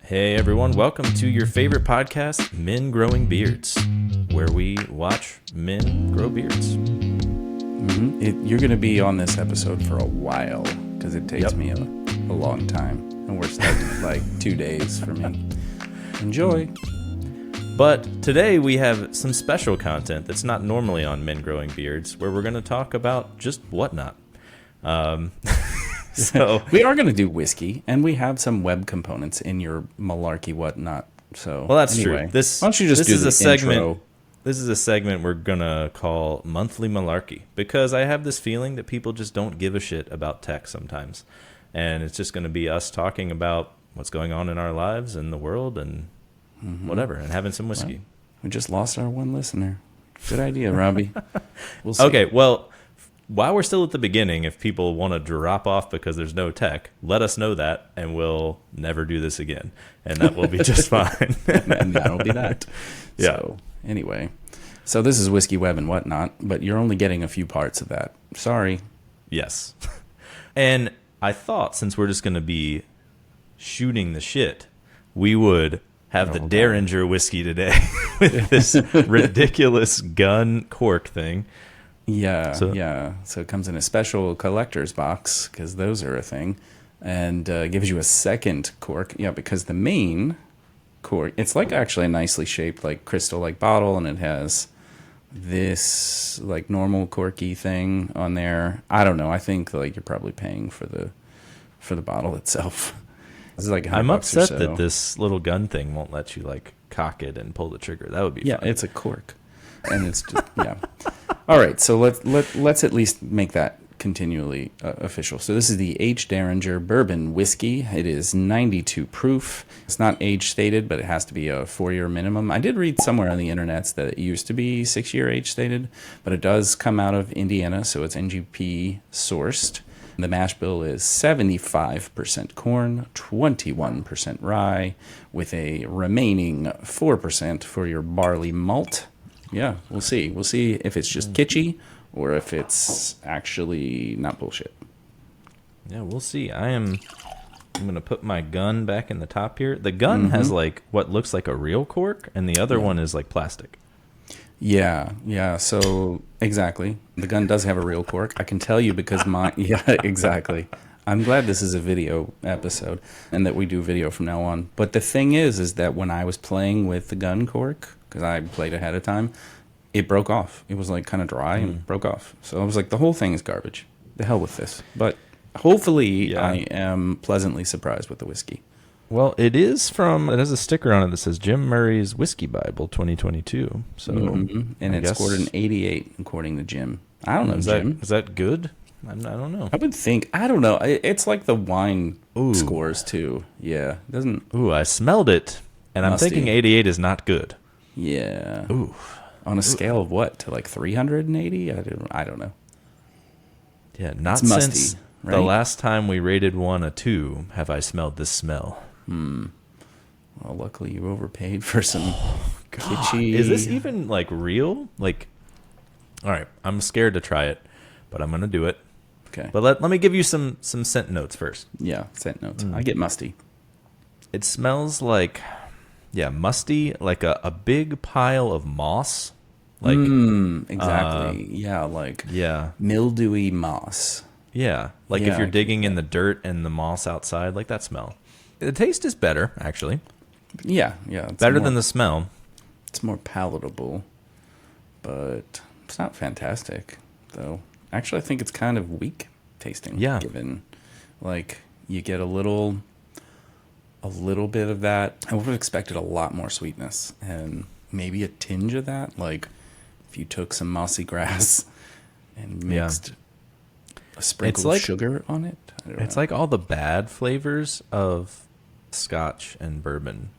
Hey everyone, welcome to your favorite podcast, Men Growing Beards, where we watch men grow beards. You're going to be on this episode for a while because it takes me a long time, and we're starting like 2 days for me. Enjoy. But today we have some special content that's not normally on Men Growing Beards, where we're going to talk about just whatnot. So we are going to do whiskey, and we have some web components in your malarkey whatnot. So well, that's anyway, true. This, why don't you just this do is the a segment. intro? This is a segment we're gonna call Monthly Malarkey because I have this feeling that people just don't give a shit about tech sometimes, and it's just gonna be us talking about what's going on in our lives and the world and whatever, and having some whiskey. Well, we just lost our one listener. Good idea, Robbie. We'll see. Okay, well, while we're still at the beginning, if people want to drop off because there's no tech, let us know that, and we'll never do this again, and that will be just fine. And that'll be that. Yeah. So, anyway, so this is Whiskey Web and whatnot, but you're only getting a few parts of that. Sorry. Yes. And I thought since we're just going to be shooting the shit, we would have the Derringer whiskey today with this ridiculous gun cork thing. Yeah, So it comes in a special collector's box, because those are a thing, and gives you a second cork. Yeah, because the main cork, it's like actually a nicely shaped, like crystal-like bottle, and it has this like normal corky thing on there. I don't know. I think like you're probably paying for the bottle itself. This is like $100 I'm upset or so. that this little gun thing won't let you like cock it and pull the trigger. That would be fun. It's a cork, and it's just All right, so let's at least make that continually official. So this is the H Derringer Bourbon whiskey. It is 92 proof. It's not age stated, but it has to be a 4-year minimum. I did read somewhere on the internet that it used to be 6-year age stated, but it does come out of Indiana, so it's NGP sourced. The mash bill is 75% corn, 21% rye, with a remaining 4% for your barley malt. Yeah, we'll see. We'll see if it's just kitschy or if it's actually not bullshit. Yeah, we'll see. I'm going to put my gun back in the top here. The gun has like what looks like a real cork, and the other one is like plastic. Yeah. So exactly, the gun does have a real cork. I can tell you because my exactly. I'm glad this is a video episode and that we do video from now on. But the thing is that when I was playing with the gun cork, because I played ahead of time, it broke off. It was like kind of dry and broke off. So I was like, the whole thing is garbage. The hell with this. But hopefully I am pleasantly surprised with the whiskey. Well, it has a sticker on it that says Jim Murray's Whiskey Bible 2022. So, and it scored an 88 according to Jim. I don't know, Jim. Is that good? I don't know. I would think. I don't know. It's like the wine scores too. Yeah, doesn't. Ooh, I smelled it, and I'm thinking 88 is not good. Yeah. Ooh. On a scale of what, to like 380? I don't know. Yeah, not it's musty, since right? the last time we rated one a 2 have I smelled this smell. Well, luckily you overpaid for some kitschy. Is this even like real? Like, all right, I'm scared to try it, but I'm gonna do it. Okay. But let me give you some scent notes first. Yeah, scent notes. I get musty. It smells like, musty, like a big pile of moss. Like exactly. Like yeah, mildewy moss. Yeah, like if you're digging in the dirt and the moss outside, like that smell. The taste is better, actually. Yeah. It's better than the smell. It's more palatable, but it's not fantastic, though. Actually, I think it's kind of weak tasting. Yeah. Given, like, you get a little bit of that. I would have expected a lot more sweetness and maybe a tinge of that. Like, if you took some mossy grass and mixed a sprinkle of sugar on it. It's like all the bad flavors of Scotch and bourbon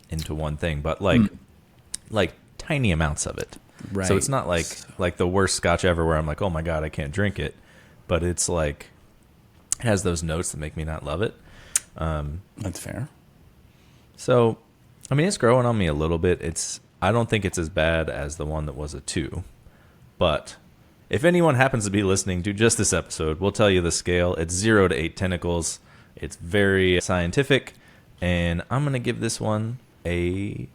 into one thing, but like tiny amounts of it. Right. So it's not like the worst Scotch ever where I'm like, oh my God, I can't drink it. But it's like, it has those notes that make me not love it. That's fair. So, I mean, it's growing on me a little bit. I don't think it's as bad as the one that was a 2. But if anyone happens to be listening to just this episode, we'll tell you the scale. It's 0 to 8 tentacles. It's very scientific. And I'm going to give this one a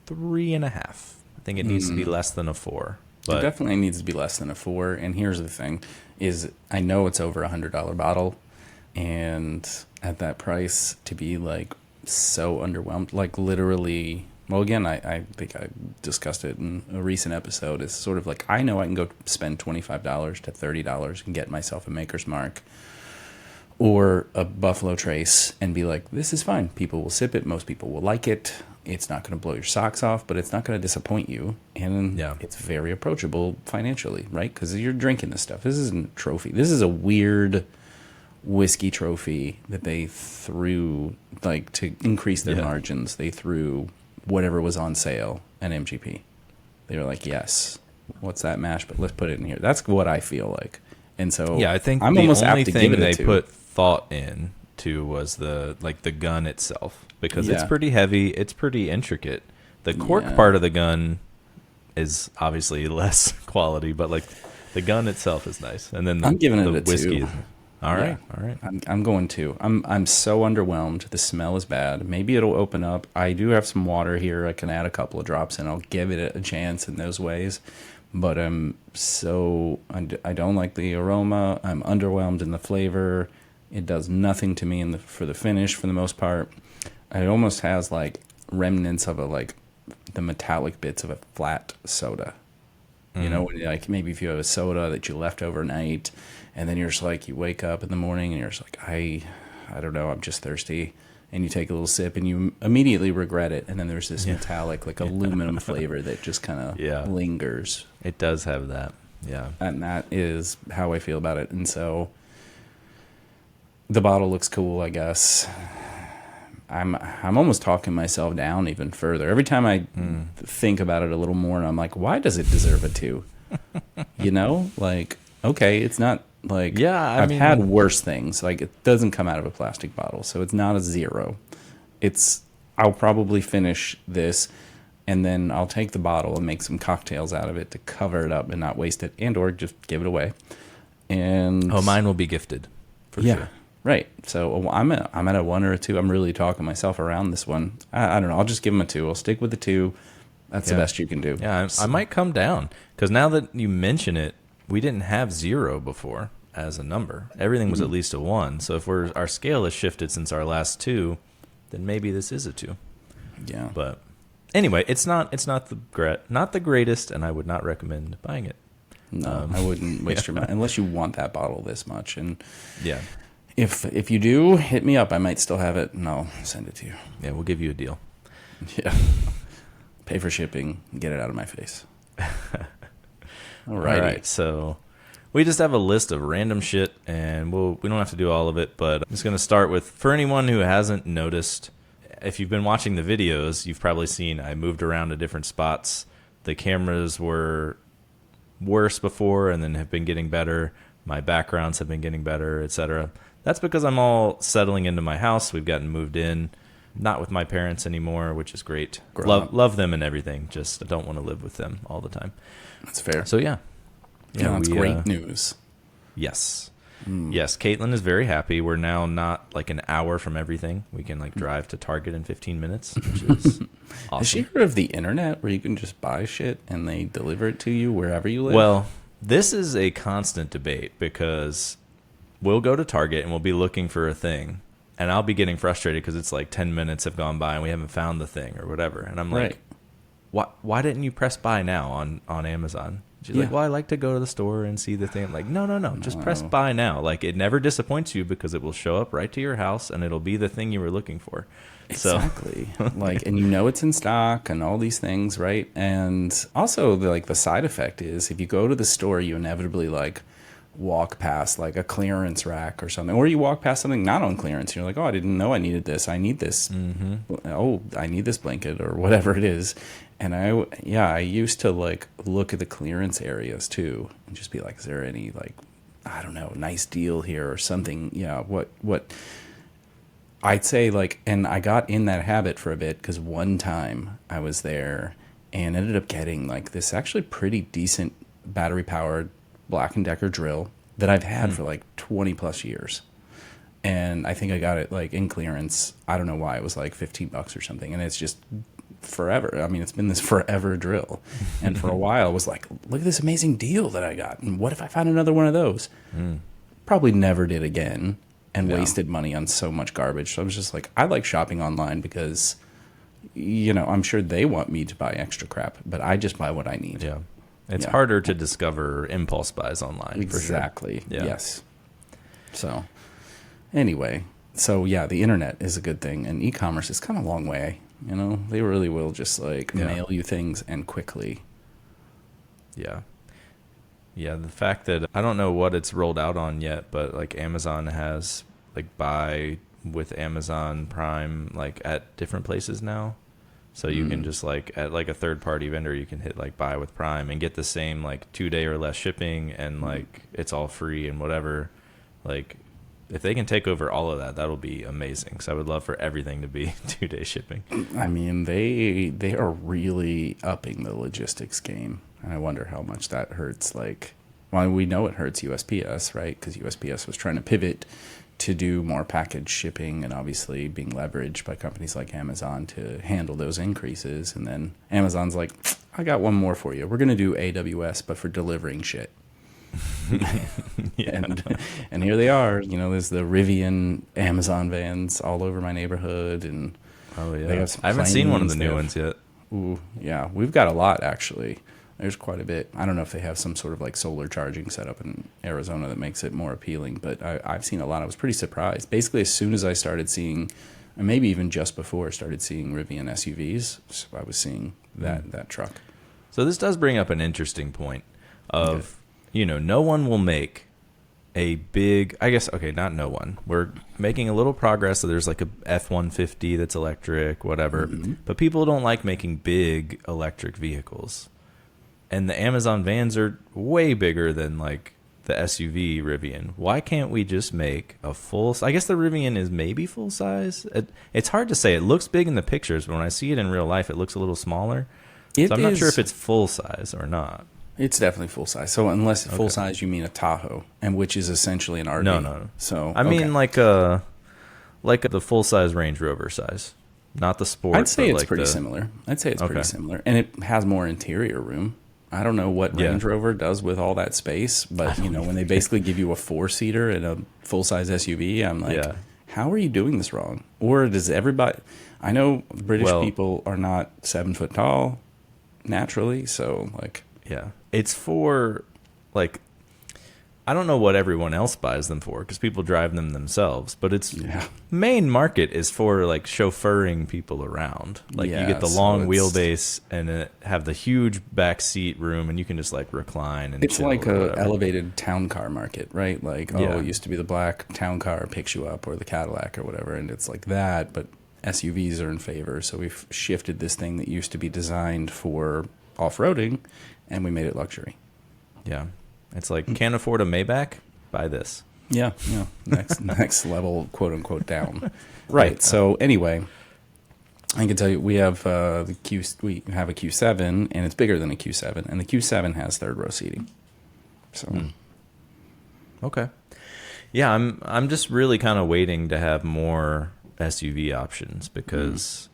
3.5. I think it needs to be less than a 4. It definitely needs to be less than a 4. And here's the thing, is I know it's over $100 bottle. And at that price, to be like so underwhelmed, like literally, well, again, I think I discussed it in a recent episode. It's sort of like, I know I can go spend $25 to $30 and get myself a Maker's Mark or a Beflow Trace and be like, this is fine. People will sip it. Most people will like it. It's not going to blow your socks off, but it's not going to disappoint you. And it's very approachable financially, right? Because you're drinking this stuff. This isn't a trophy. This is a weird whiskey trophy that they threw, like, to increase their margins. They threw whatever was on sale at MGP. They were like, yes, what's that mash? But let's put it in here. That's what I feel like. And so I think I'm the almost only apt to thing give it they a 2. put thought in to was the gun itself, because it's pretty heavy, it's pretty intricate. The cork part of the gun is obviously less quality, but like the gun itself is nice. And then I'm giving it the a whiskey 2. is, all right. I'm going 2. I'm so underwhelmed. The smell is bad. Maybe it'll open up. I do have some water here. I can add a couple of drops and I'll give it a chance in those ways. But I don't like the aroma. I'm underwhelmed in the flavor. It does nothing to me for the finish for the most part. It almost has like remnants of the metallic bits of a flat soda. You know, like maybe if you have a soda that you left overnight and then you're just like, you wake up in the morning and you're just like, I don't know, I'm just thirsty. And you take a little sip and you immediately regret it. And then there's this metallic, like aluminum flavor that just kind of lingers. It does have that. Yeah. And that is how I feel about it. And so the bottle looks cool, I guess. I'm almost talking myself down even further. Every time I think about it a little more, and I'm like, why does it deserve a 2? You know? Like, okay, it's not like... I've had worse things. Like, it doesn't come out of a plastic bottle, so it's not a 0. I'll probably finish this, and then I'll take the bottle and make some cocktails out of it to cover it up and not waste it, and or just give it away. And mine will be gifted, for sure. Right. So I'm at a 1 or a 2. I'm really talking myself around this one. I don't know. I'll just give them a 2. I'll stick with the 2. That's the best you can do. Yeah, I might come down. Because now that you mention it, we didn't have 0 before as a number. Everything was at least a 1. So if our scale has shifted since our last 2, then maybe this is a 2. Yeah. But anyway, it's not the greatest, and I would not recommend buying it. No, I wouldn't waste your money unless you want that bottle this much. And yeah. If you do, hit me up. I might still have it, and I'll send it to you. Yeah, we'll give you a deal. Yeah. Pay for shipping. Get it out of my face. All right. So we just have a list of random shit, and we don't have to do all of it, but I'm just going to start with, for anyone who hasn't noticed, if you've been watching the videos, you've probably seen I moved around to different spots. The cameras were worse before and then have been getting better. My backgrounds have been getting better, etc. That's because I'm all settling into my house. We've gotten moved in, not with my parents anymore, which is great. Love them and everything. Just don't want to live with them all the time. That's fair. So yeah, that's great news. Yes. Yes, Caitlin is very happy. We're now not like an hour from everything. We can like drive to Target in 15 minutes, which is awesome. Has she heard of the internet where you can just buy shit and they deliver it to you wherever you live? Well, this is a constant debate because we'll go to Target and we'll be looking for a thing, and I'll be getting frustrated because it's like 10 minutes have gone by and we haven't found the thing or whatever. And I'm like, why didn't you press buy now on Amazon? She's like, well, I like to go to the store and see the thing. I'm like, no, just press buy now. Like, it never disappoints you because it will show up right to your house and it'll be the thing you were looking for. Exactly. And you know it's in stock and all these things, right? And also, the side effect is if you go to the store, you inevitably walk past like a clearance rack or something, or you walk past something not on clearance. And you're like, oh, I didn't know I needed this. I need this. Oh, I need this blanket or whatever it is. And I used to look at the clearance areas too and just be like, is there any I don't know, nice deal here or something? Yeah. What I'd say and I got in that habit for a bit because one time I was there and ended up getting this actually pretty decent battery powered Black & Decker drill that I've had for 20 plus years. and I think I got it like in clearance. I don't know why, it was like $15 or something, and it's just forever. I mean, it's been this forever drill, and for a while I was like, look at this amazing deal that I got, and what if I found another one of those? Probably never did again, and wasted money on so much garbage. So I was just like, I like shopping online because, you know, I'm sure they want me to buy extra crap, but I just buy what I need. Yeah. It's harder to discover impulse buys online. Exactly. For sure. Yeah. Yes. So anyway, so yeah, the internet is a good thing, and e-commerce is kind of a long way. You know, they really will just like mail you things and quickly. Yeah. Yeah, the fact that I don't know what it's rolled out on yet, but like Amazon has like buy with Amazon Prime like at different places now. So you can just like at like a third party vendor, you can hit like buy with Prime and get the same like 2-day or less shipping, and like it's all free and whatever. Like if they can take over all of that, that'll be amazing. So I would love for everything to be 2-day shipping. I mean, they are really upping the logistics game, and I wonder how much that hurts. Like, well, we know it hurts USPS, right? Because USPS was trying to pivot to do more package shipping, and obviously being leveraged by companies like Amazon to handle those increases. And then Amazon's like, I got one more for you. We're going to do AWS, but for delivering shit. And here they are. You know, there's the Rivian Amazon vans all over my neighborhood, and they have some I haven't seen one of the planes. new ones yet. Ooh, yeah, we've got a lot actually. There's quite a bit. I don't know if they have some sort of like solar charging setup in Arizona that makes it more appealing, but I've seen a lot. I was pretty surprised. Basically, as soon as I started seeing, and maybe even just before I started seeing Rivian SUVs, so I was seeing that truck. So this does bring up an interesting point of, you know, no one will make a big, I guess, okay, not no one. We're making a little progress. So there's like a F-150 that's electric, whatever. But people don't like making big electric vehicles. And the Amazon vans are way bigger than like the SUV Rivian. Why can't we just make a full? I guess the Rivian is maybe full size. It's hard to say. It looks big in the pictures, but when I see it in real life, it looks a little smaller. So I'm not sure if it's full size or not. It's definitely full size. So unless full size, you mean a Tahoe, and which is essentially an RV. No. So I mean like the full size Range Rover size, not the Sport. I'd say it's like pretty similar. I'd say it's pretty similar, and it has more interior room. I don't know what Range Rover does with all that space, but you know, when they basically give you a 4-seater and a full-size SUV, I'm like, how are you doing this wrong? Or does everybody? I know British people are not 7 foot tall naturally, so like, it's for like, I don't know what everyone else buys them for because people drive them themselves, but its main market is for like chauffeuring people around. Like you get the long wheelbase and have the huge back seat room, and you can just like recline and it's chill like a elevated town car market, right? Like it used to be the black town car picks you up, or the Cadillac or whatever, and it's like that. But SUVs are in favor, so we've shifted this thing that used to be designed for off-roading, and we made it luxury. Yeah. It's like, can't afford a Maybach? Buy this. Yeah. Next level, quote unquote, down. Right. So anyway, I can tell you we have we have a Q7, and it's bigger than a Q7, and the Q7 has third row seating. So okay. Yeah, I'm just really kind of waiting to have more SUV options because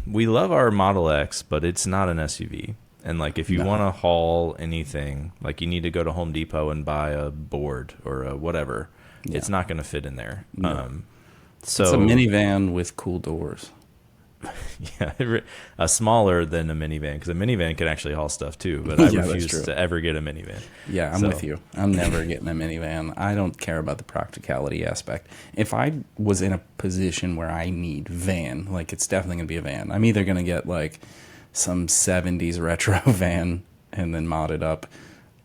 we love our Model X, but it's not an SUV. And like if you want to haul anything, like you need to go to Home Depot and buy a board or a whatever, it's not going to fit in there. So it's a minivan with cool doors. Smaller than a minivan, because a minivan can actually haul stuff too, but I refuse to ever get a minivan. Yeah, I'm with you. I'm never getting a minivan. I don't care about the practicality aspect. If I was in a position where I need van, like it's definitely going to be a van. I'm either going to get like some 70s retro van and then mod it up,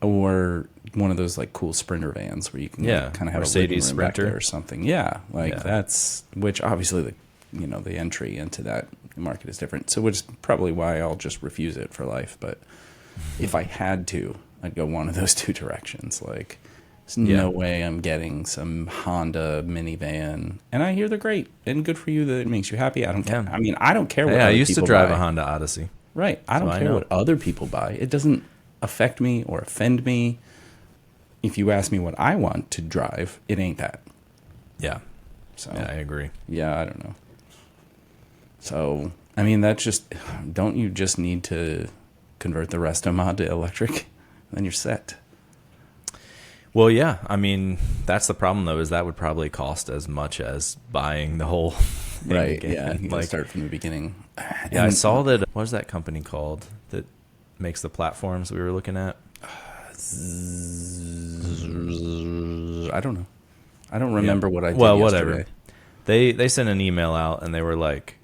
or one of those like cool Sprinter vans where you can kind of have Mercedes a living room back Sprinter there or something. That's which obviously the entry into that market is different. So which is probably why I'll just refuse it for life. But if I had to, I'd go one of those two directions. Like there's no way I'm getting some Honda minivan, and I hear they're great and good for you that it makes you happy. I don't care. I mean, I don't care what I other used to people drive buy. a Honda Odyssey. Right. I don't care what other people buy. It doesn't affect me or offend me. If you ask me what I want to drive, it ain't that. Yeah. So Yeah, I agree. yeah, I don't know. So I mean, that's just, don't you just need to convert the resto mod to electric? And then you're set. Well, yeah. I mean, that's the problem though, is that would probably cost as much as buying the whole thing Right. again. Yeah. You gotta Like, start from the beginning. yeah, I saw that. What was that company called that makes the platforms we were looking at? I don't know. I don't remember what I did well, yesterday. whatever. They sent an email out and they were like,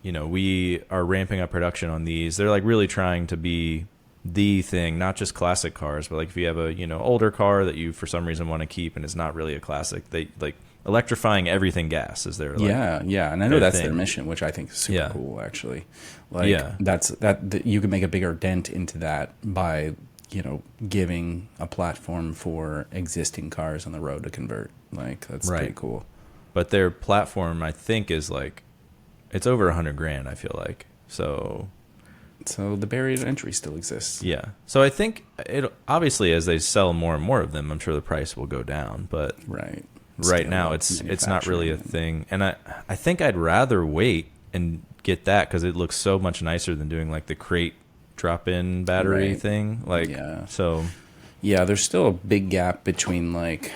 we are ramping up production on these. They're like really trying to be the thing, not just classic cars, but like if you have a older car that you for some reason want to keep and it's not really a classic, they like electrifying everything gas is their yeah, and I know their that's thing. their mission, which I think is super Yeah. cool. Actually, like Yeah. that you can make a bigger dent into that by giving a platform for existing cars on the road to convert. Like that's Right. pretty cool. But their platform, I think, is like it's over $100,000. I feel like so. So the barrier to entry still exists. Yeah. So I think it obviously as they sell more and more of them, I'm sure the price will go down. But Right. right Scale now up it's not really a manufacturing. thing, and I think I'd rather wait and get that because it looks so much nicer than doing like the crate drop-in battery Right. thing. Like Yeah. so. Yeah, there's still a big gap between like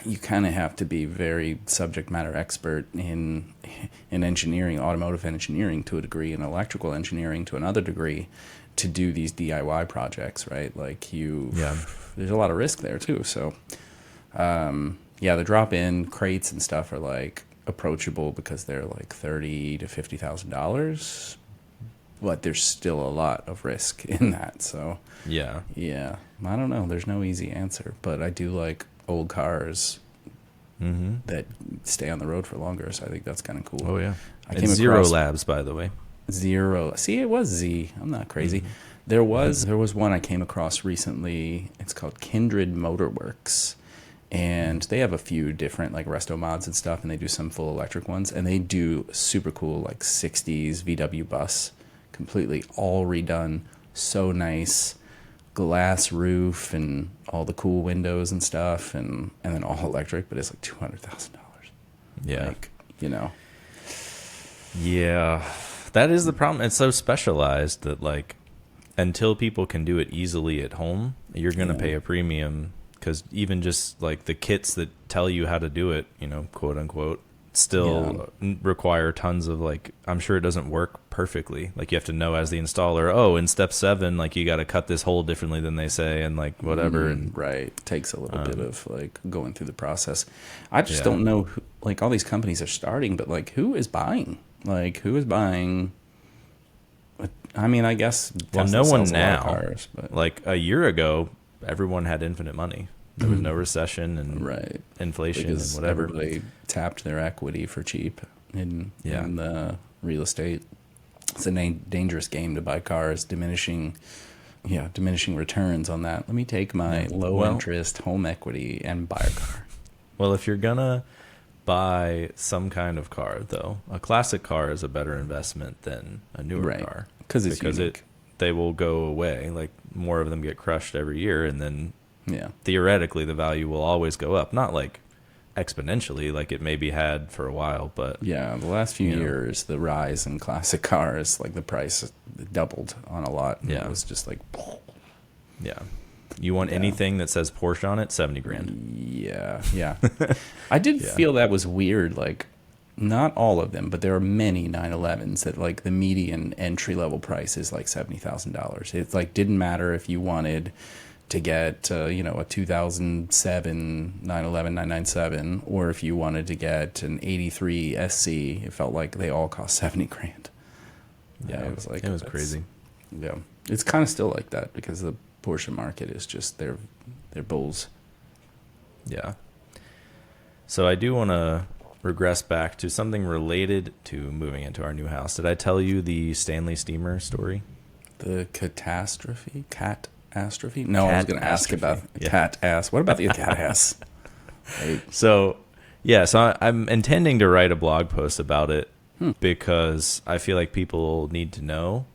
you kind of have to be very subject matter expert in engineering, automotive engineering to a degree, and electrical engineering to another degree to do these DIY projects, right? Like there's a lot of risk there too. So yeah, the drop-in crates and stuff are like approachable because they're like $30,000 to $50,000, but there's still a lot of risk in that. So Yeah. yeah, I don't know. There's no easy answer, but I do like old cars that stay on the road for longer. So I think that's kind of cool. Oh yeah. I It's came Zero across Labs, by the way. Zero. See, it was Z. I'm not crazy. There was one I came across recently. It's called Kindred Motorworks, and they have a few different like resto mods and stuff, and they do some full electric ones, and they do super cool like 60s VW bus, completely all redone, so nice, glass roof and all the cool windows and stuff, and then all electric, but it's like $200,000. Yeah. Like, Yeah. That is the problem. It's so specialized that like until people can do it easily at home, you're going to Yeah. pay a premium because even just like the kits that tell you how to do it, quote unquote, still require tons of like, I'm sure it doesn't work perfectly. Like you have to know as the installer, in step 7, like you got to cut this hole differently than they say and like whatever. And Right. Takes a little bit of like going through the process. I just Yeah. don't know who, like all these companies are starting, but like who is buying? Like who is buying? I mean, I guess well, Tesla no one sells a lot of now. cars, but Like a year ago, everyone had infinite money. There was no recession and right. inflation Because and whatever. everybody tapped their equity for cheap in the real estate. It's a dangerous game to buy cars, diminishing returns on that. Let me take my low interest home equity and buy a car. Well, if you're gonna buy some kind of car, though, a classic car is a better investment than a newer car Because it's unique. they will go away. Like more of them get crushed every year, and then Yeah. theoretically the value will always go up. Not like exponentially, like it maybe had for a while, but Yeah, the last few You know. years, the rise in classic cars, like the price doubled on a lot. And Yeah. It was just like, yeah. You want anything that says Porsche on it, $70,000. yeah. I did feel that was weird. Like, not all of them, but there are many 911s that like the median entry level price is like $70,000. It like didn't matter if you wanted to get a 2007 911 997 or if you wanted to get an 83 SC. It felt like they all cost $70,000. Yeah, it was like it was that's- crazy. Yeah, it's kind of still like that because the Porsche market is just they're bulls. Yeah. So I do want to regress back to something related to moving into our new house. Did I tell you the Stanley Steamer story? The catastrophe? No, I was going to ask about Yeah. cat ass. What about the cat ass? Right. So, yeah, so I'm intending to write a blog post about it because I feel like people need to know.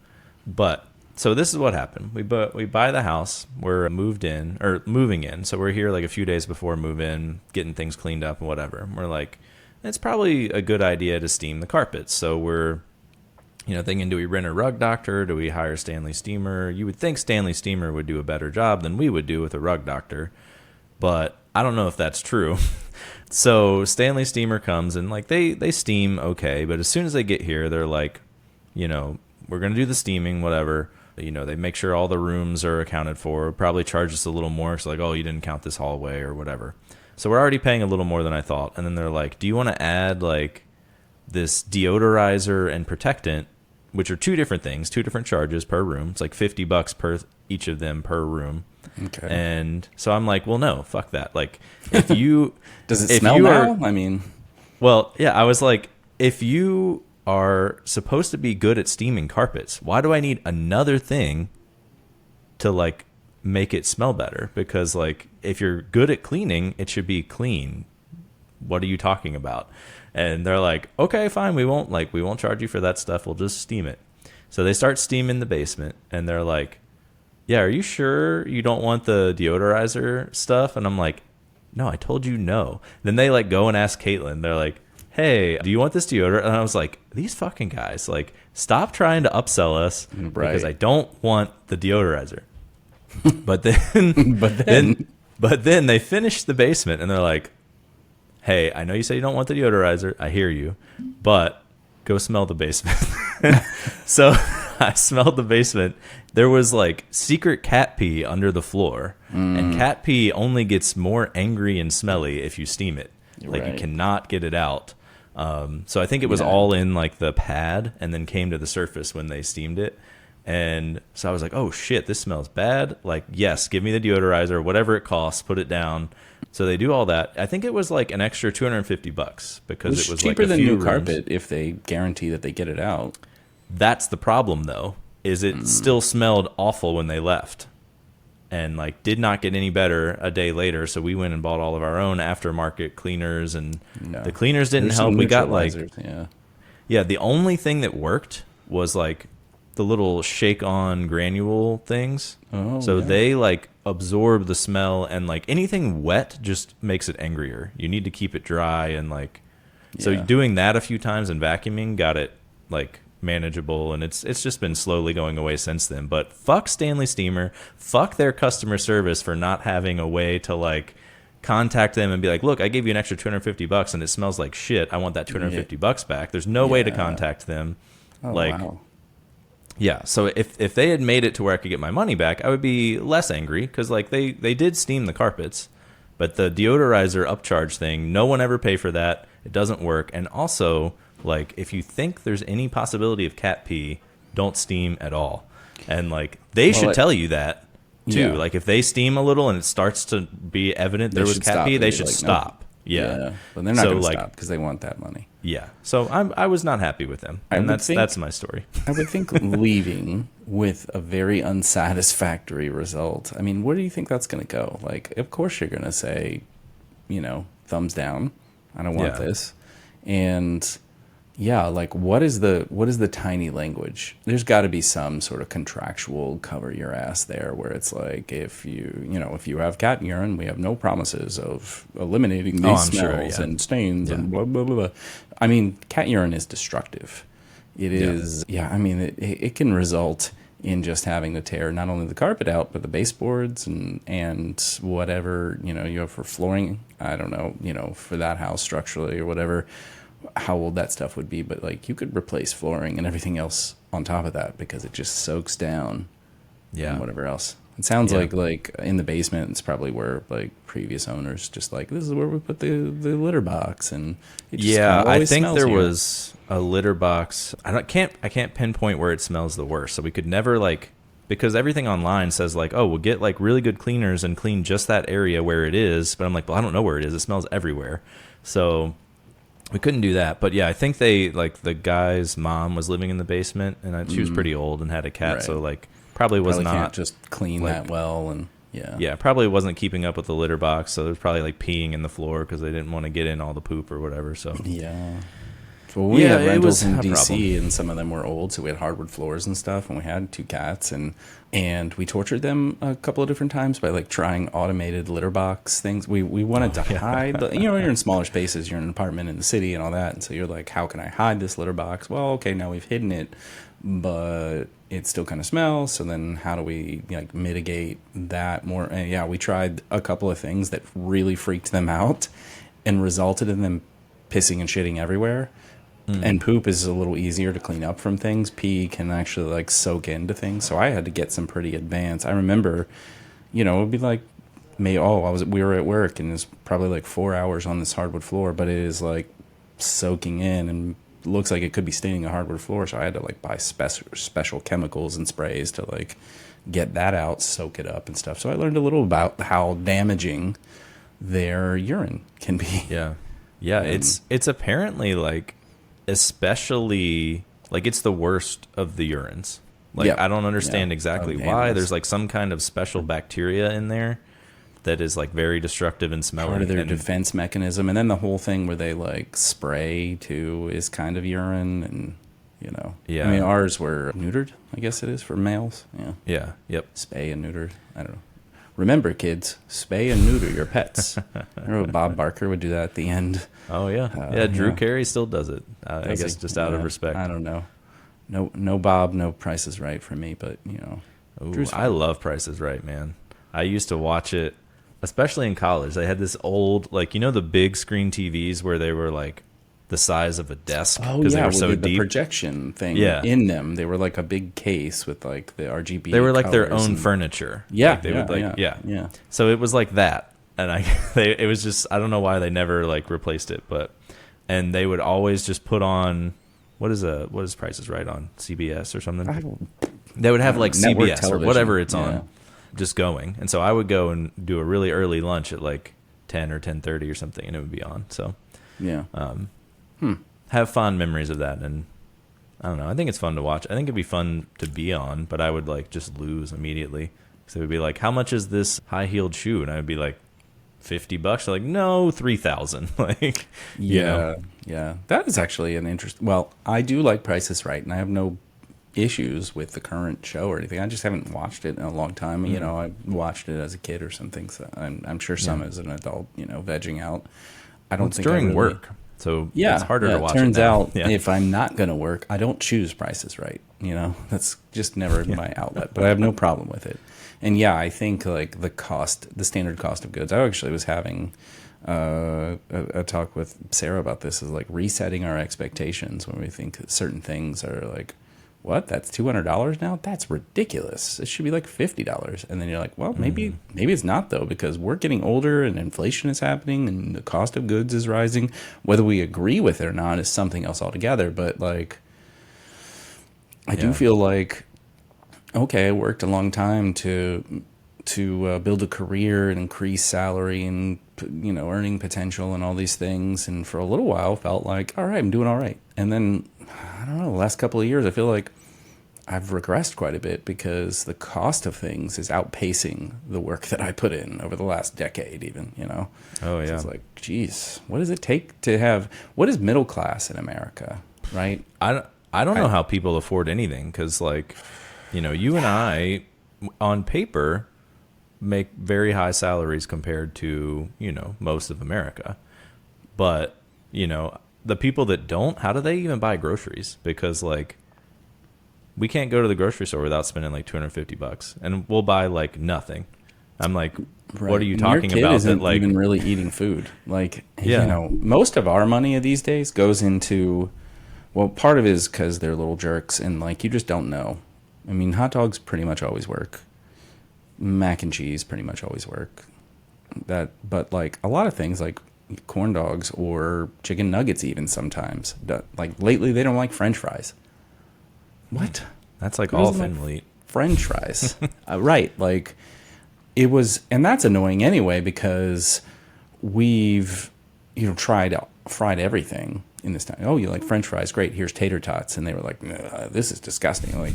But so this is what happened. We buy the house. We're moving in. So we're here like a few days before move in, getting things cleaned up and whatever. We're like, it's probably a good idea to steam the carpets. So we're, thinking, do we rent a rug doctor? Do we hire Stanley Steamer? You would think Stanley Steamer would do a better job than we would do with a rug doctor, but I don't know if that's true. So Stanley Steamer comes and like they steam okay, but as soon as they get here, they're like, we're gonna do the steaming, whatever. They make sure all the rooms are accounted for. Probably charge us a little more. So like, oh, you didn't count this hallway or whatever. So we're already paying a little more than I thought. And then they're like, do you want to add like this deodorizer and protectant, which are two different things, two different charges per room. It's like $50 per each of them per room. Okay. And so I'm like, well, no, fuck that. Like, if you does it smell now? I mean, well, yeah, I was like, if you are supposed to be good at steaming carpets, why do I need another thing to like make it smell better? Because like, if you're good at cleaning, it should be clean. What are you talking about? And they're like, okay, fine. We won't charge you for that stuff. We'll just steam it. So they start steaming the basement and they're like, yeah, are you sure you don't want the deodorizer stuff? And I'm like, no, I told you no. Then they like go and ask Caitlin. They're like, hey, do you want this deodorant? And I was like, these fucking guys, like, stop trying to upsell us because I don't want the deodorizer. But then, but then they finished the basement and they're like, hey, I know you said you don't want the deodorizer. I hear you, but go smell the basement. So I smelled the basement. There was like secret cat pee under the floor, and cat pee only gets more angry and smelly if you steam it. Like you cannot get it out. So I think it was all in like the pad and then came to the surface when they steamed it. And so I was like, oh shit, this smells bad. Like, yes, give me the deodorizer, whatever it costs, put it down. So they do all that. I think it was like an extra $250 because it was cheaper like than new new rooms. Carpet if they guarantee that they get it out. That's the problem though, is it still smelled awful when they left. And like did not get any better a day later. So we went and bought all of our own aftermarket cleaners, and the cleaners didn't help. We got like the only thing that worked was like the little shake on granule things. So they like absorb the smell, and like anything wet just makes it angrier. You need to keep it dry, and like so doing that a few times and vacuuming got it like manageable, and it's just been slowly going away since then. But fuck Stanley Steamer, fuck their customer service for not having a way to like contact them and be like, look, I gave you an extra $250 and it smells like shit. I want that $250 back. There's no way to contact them. Yeah, so if they had made it to where I could get my money back, I would be less angry because like they did steam the carpets, but the deodorizer upcharge thing, no one ever pay for that. It doesn't work. And also, like, if you think there's any possibility of cat pee, don't steam at all. And like they should tell you that too. Like if they steam a little and it starts to be evident there was cat pee, they should stop. Yeah, but they're not going to stop because they want that money. Yeah, so I was not happy with them, and that's my story. I would think leaving with a very unsatisfactory result. I mean, where do you think that's going to go? Like, of course you're going to say, thumbs down. I don't want this. And like what is the tiny language? There's got to be some sort of contractual cover your ass there where it's like if you have cat urine, we have no promises of eliminating these smells and stains and blah blah blah blah. I mean, cat urine is destructive. It is. I mean, it can result in just having to tear not only the carpet out but the baseboards and whatever you have for flooring. I don't know for that house structurally or whatever. How old that stuff would be, but like you could replace flooring and everything else on top of that because it just soaks down and whatever else. It sounds like in the basement it's probably where like previous owners just like this is where we put the litter box, and it just I think there was a litter box. I can't pinpoint where it smells the worst, so we could never like, because everything online says like, oh, we'll get like really good cleaners and clean just that area where it is, but I'm like, well, I don't know where it is. It smells everywhere. So we couldn't do that. But yeah, I think they like the guy's mom was living in the basement, and she was pretty old and had a cat, so like probably not can't just clean that well, and probably wasn't keeping up with the litter box, so there's probably like peeing in the floor because they didn't want to get in all the poop or whatever. So Well, we Yeah, had it was rentals in a DC, problem. and some of them were old, so we had hardwood floors and stuff, and we had 2 cats, and we tortured them a couple of different times by like trying automated litter box things. We wanted to hide, you're in smaller spaces, you're in an apartment in the city and all that, and so you're like, how can I hide this litter box? Well, okay, now we've hidden it, but it still kind of smells. So then, how do we like mitigate that more? And yeah, we tried a couple of things that really freaked them out, and resulted in them pissing and shitting everywhere. And poop is a little easier to clean up from things. Pee can actually like soak into things. So I had to get some pretty advanced. I remember, it would be like, we were at work and it's probably like 4 hours on this hardwood floor, but it is like soaking in and looks like it could be staining a hardwood floor. So I had to like buy special chemicals and sprays to like get that out, soak it up and stuff. So I learned a little about how damaging their urine can be. Yeah. Yeah, it's apparently like, especially like it's the worst of the urines. Like Yeah. I don't understand Yeah. exactly Of why. animals. There's like some kind of special bacteria in there that is like very destructive and smelly. Part of their and, defense mechanism. And then the whole thing where they like spray too is kind of urine. And, Yeah. I mean, ours were neutered, I guess it is for males. Yeah. Yeah. Yep. Spay and neutered. I don't know. Remember, kids, spay and neuter your pets. Remember Bob Barker would do that at the end. Oh yeah. Yeah. Drew yeah. Carey still does it. I Does guess he? just out of Yeah, respect. I don't know. No Bob, no Price is Right for me, but Ooh, Drew's I love Price is Right, man. I used to watch it, especially in college. They had this old, like, the big screen TVs where they were like the size of a desk because they were so the deep. projection thing Yeah. in them. They were like a big case with like the RGB. They were like their colors own and- furniture. Yeah, Like, they would like yeah. So it was like that, and it was just, I don't know why they never like replaced it, and they would always just put on what is Price is Right on CBS or something. They would have like Network CBS or television. whatever it's Yeah. on, just going, and so I would go and do a really early lunch at like 10 or 10:30 or something, and it would be on. So Yeah. have fond memories of that, and I don't know. I think it's fun to watch. I think it'd be fun to be on, but I would like just lose immediately. So it would be like, how much is this high-heeled shoe? And I would be like, $50. They're like, no, 3,000. Like, Yeah. Yeah. That is actually an interest. Well, I do like Price is Right, and I have no issues with the current show or anything. I just haven't watched it in a long time. I watched it as a kid or something. So I'm sure some as an adult, vegging out. I don't it's think during I really, work, so Yeah, it's harder to watch. It turns it now. out if I'm not going to work, I don't choose Price is Right. That's just never my outlet. But I have no problem with it. And yeah, I think like the standard cost of goods. I actually was having a talk with Sarah about this. Is like resetting our expectations when we think that certain things are like, what? That's $200 now? That's ridiculous. It should be like $50. And then you're like, well, maybe it's not though, because we're getting older and inflation is happening and the cost of goods is rising. Whether we agree with it or not is something else altogether. But like, I do feel like, okay, I worked a long time to build a career and increase salary and earning potential and all these things, and for a little while felt like, all right, I'm doing all right. And then I don't know, the last couple of years I feel like I've regressed quite a bit because the cost of things is outpacing the work that I put in over the last decade even. Oh yeah. So it's like, geez, what does it take to have, what is middle class in America, right? I don't know how people afford anything, because like, you and I on paper make very high salaries compared to most of America, but the people that don't, how do they even buy groceries? Because like, we can't go to the grocery store without spending like $250, and we'll buy like nothing. I'm like, what are you And talking your kid about? Isn't That like, even really eating food. Like, Yeah. most of our money these days goes into, well, part of it is because they're little jerks, and like you just don't know. I mean, hot dogs pretty much always work. Mac and cheese pretty much always work. But like a lot of things like corn dogs or chicken nuggets even sometimes. Like lately they don't like French fries. What? that's like Who all doesn't like Finn will eat. French fries. Right. Like it was, and that's annoying anyway, because we've, tried fried everything in this time. Oh, you like French fries? Great. Here's tater tots. And they were like, this is disgusting. Like,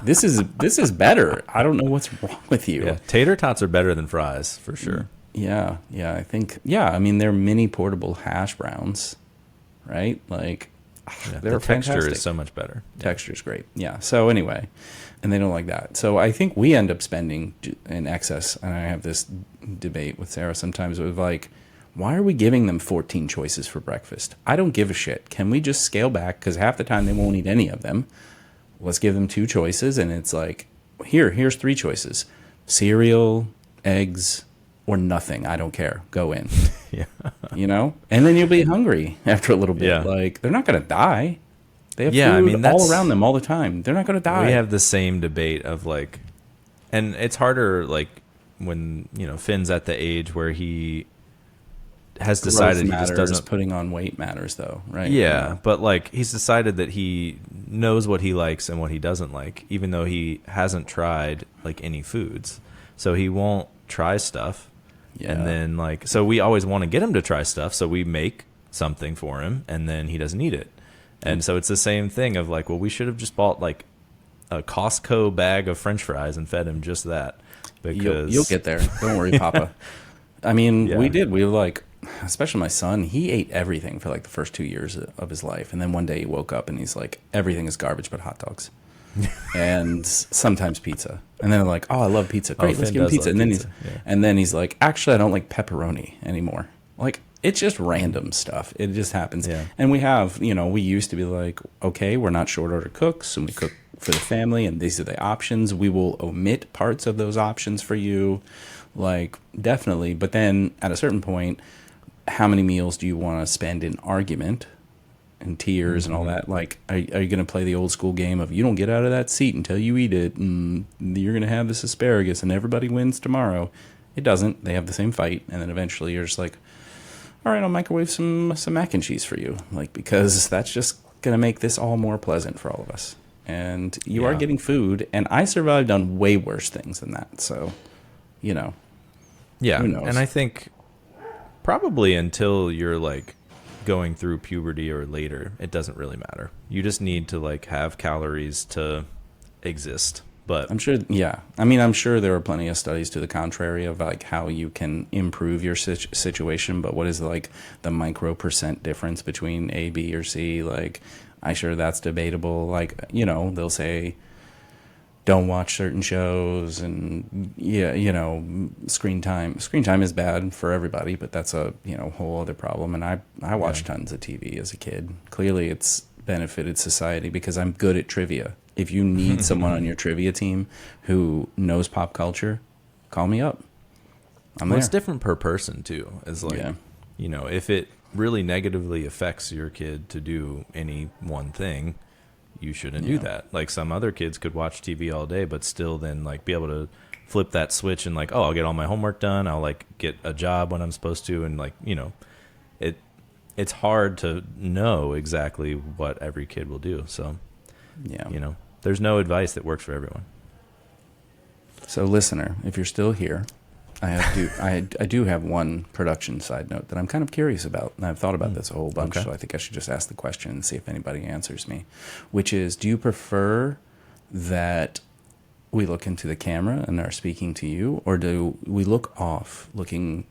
this is better. I don't know what's wrong with you. Yeah, tater tots are better than fries for sure. Yeah. I think, I mean, they're mini portable hash browns, right? Like, Yeah, They're the texture fantastic. is so much better. Texture's great. Yeah. So anyway, and they don't like that. So I think we end up spending in excess. And I have this debate with Sarah sometimes with like, why are we giving them 14 choices for breakfast? I don't give a shit. Can we just scale back? Because half the time they won't eat any of them. Let's give them 2 choices. And it's like, here's 3 choices: cereal, eggs, or nothing. I don't care. Go in. Yeah. You know? And then you'll be hungry after a little bit. Yeah. Like, they're not going to die. They have Yeah, I food mean, that's- all around them all the time. They're not going to die. We have the same debate of like, and it's harder like when, you know, Finn's at the age where he has decided he just doesn't. Putting on weight matters, though, right? Yeah, but like he's decided that he knows what he likes and what he doesn't like, even though he hasn't tried like any foods. So he won't try stuff. Yeah. And then like, so we always want to get him to try stuff. So we make something for him and then he doesn't eat it. And so it's the same thing of like, well, we should have just bought like a Costco bag of French fries and fed him just that. Because You'll get there. Don't worry, Papa. I mean, Yeah. we did. We were like, especially my son, he ate everything for like the first 2 years of his life. And then one day he woke up and he's like, everything is garbage but hot dogs. And sometimes pizza. And then they're like, oh, I love pizza. Great, let's Finn give him does pizza. like And then pizza, yeah. and then he's like, actually, I don't like pepperoni anymore. Like, it's just random stuff. It just happens. Yeah. And we have, you know, we used to be like, okay, we're not short order cooks and we cook for the family and these are the options. We will omit parts of those options for you. Like, definitely. But then at a certain point, how many meals do you want to spend in argument and tears and all that? Like, are you going to play the old school game of you don't get out of that seat until you eat it and you're going to have this asparagus and everybody wins tomorrow? It doesn't. They have the same fight. And then eventually you're just like, all right, I'll microwave some mac and cheese for you. Like, because that's just going to make this all more pleasant for all of us. And you are Yeah. getting food. And I survived on way worse things than that. So, you know. Yeah. Who knows? And I think probably until you're like going through puberty or later, it doesn't really matter. You just need to like have calories to exist. But I'm sure, yeah. I mean, I'm sure there are plenty of studies to the contrary of like how you can improve your situation, but what is like the micro % difference between A, B, or C? Like, I'm sure that's debatable. Like, you know, they'll say don't watch certain shows and yeah, you know, screen time. Screen time is bad for everybody, but that's a, you know, whole other problem. And I watched tons of TV as a kid. Clearly it's benefited society because I'm good at trivia. If you need someone on your trivia team who knows pop culture, call me up. I'm there. it's different per person too. It's like, Yeah. you know, if it really negatively affects your kid to do any one thing, you shouldn't do that. Like some other kids could watch TV all day, but still then like be able to flip that switch and like, oh, I'll get all my homework done. I'll like get a job when I'm supposed to. And like, you know, it's hard to know exactly what every kid will do. So, Yeah. you know, there's no advice that works for everyone. So, listener, if you're still here, I do have one production side note that I'm kind of curious about, and I've thought about this a whole bunch. Okay. So I think I should just ask the question and see if anybody answers me. Which is, do you prefer that we look into the camera and are speaking to you, or do we look off, looking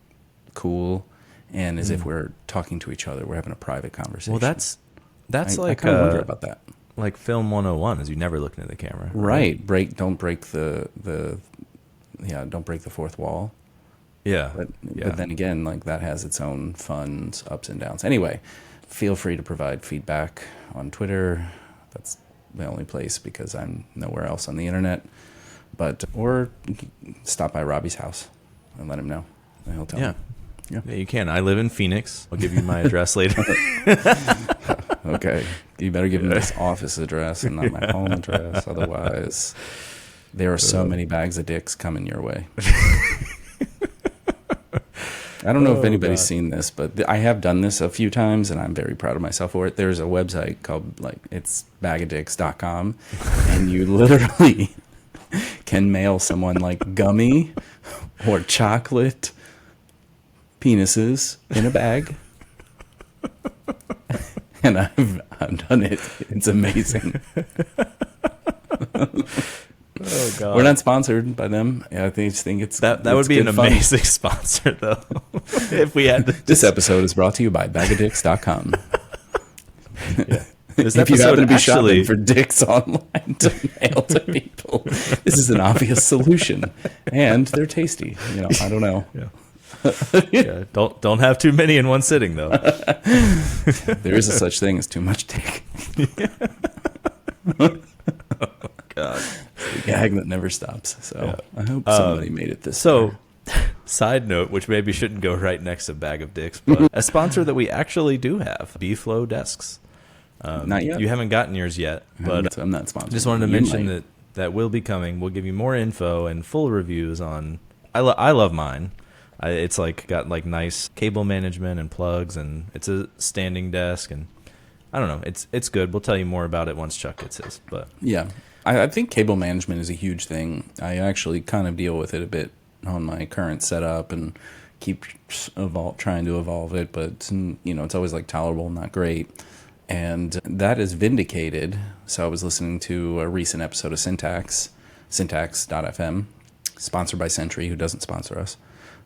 cool, and as if we're talking to each other, we're having a private conversation? Well, that's I like kind of wonder about that. like film 101 is you never look into the camera. Right. Don't break the don't break the fourth wall. Yeah. But yeah. but then again, like that has its own fun ups and downs. Anyway, feel free to provide feedback on Twitter. That's the only place because I'm nowhere else on the internet. But or stop by Robbie's house and let him know. And he'll tell me. Yeah, you can. I live in Phoenix. I'll give you my address later. Okay. You better give him this office address and not my home address. Otherwise, there are so many bags of dicks coming your way. I don't know if anybody's seen this, but I have done this a few times, and I'm very proud of myself for it. There's a website called, like, it's bagadicks.com, and you literally can mail someone, like, gummy or chocolate penises in a bag. And I've done it. It's amazing. Oh God. We're not sponsored by them. I just think it's That it's would be an good fun. amazing sponsor, though. If we had to This episode is brought to you by bagadicks.com. This if you episode happen to be actually shopping for dicks online to mail to people, this is an obvious solution, and they're tasty. I don't know. Yeah. Don't have too many in one sitting though. There is a such thing as too much dick. God. The gag that never stops. So I hope somebody made it this So, far. side note, which maybe shouldn't go right next to Bag of Dicks, but a sponsor that we actually do have, Beflow desks. Not yet. You haven't gotten yours yet, but I'm not sponsored. just wanted to You mention might. that will be coming. We'll give you more info and full reviews on. I love mine. It's like got like nice cable management and plugs, and it's a standing desk, and I don't know. It's good. We'll tell you more about it once Chuck gets his. But Yeah. I think cable management is a huge thing. I actually kind of deal with it a bit on my current setup and keep trying to evolve it, but it's always like tolerable, not great. And that is vindicated. So I was listening to a recent episode of syntax.fm, sponsored by Sentry, who doesn't sponsor us.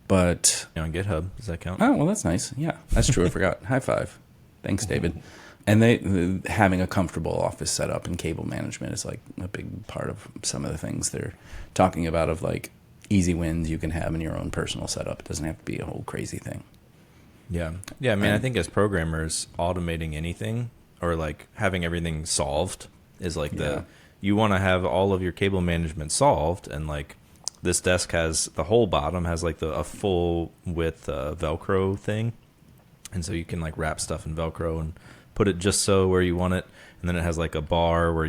But on GitHub, does that count? oh, well, that's nice. Yeah, that's true. I forgot. High five. Thanks, David. And they having a comfortable office setup and cable management is like a big part of some of the things they're talking about, of like easy wins you can have in your own personal setup. It doesn't have to be a whole crazy thing. Yeah. I mean, I think as programmers, automating anything or like having everything solved is like you want to have all of your cable management solved, and like this desk has the whole bottom has like a full width Velcro thing, and so you can like wrap stuff in Velcro and put it just so where you want it, and then it has like a bar where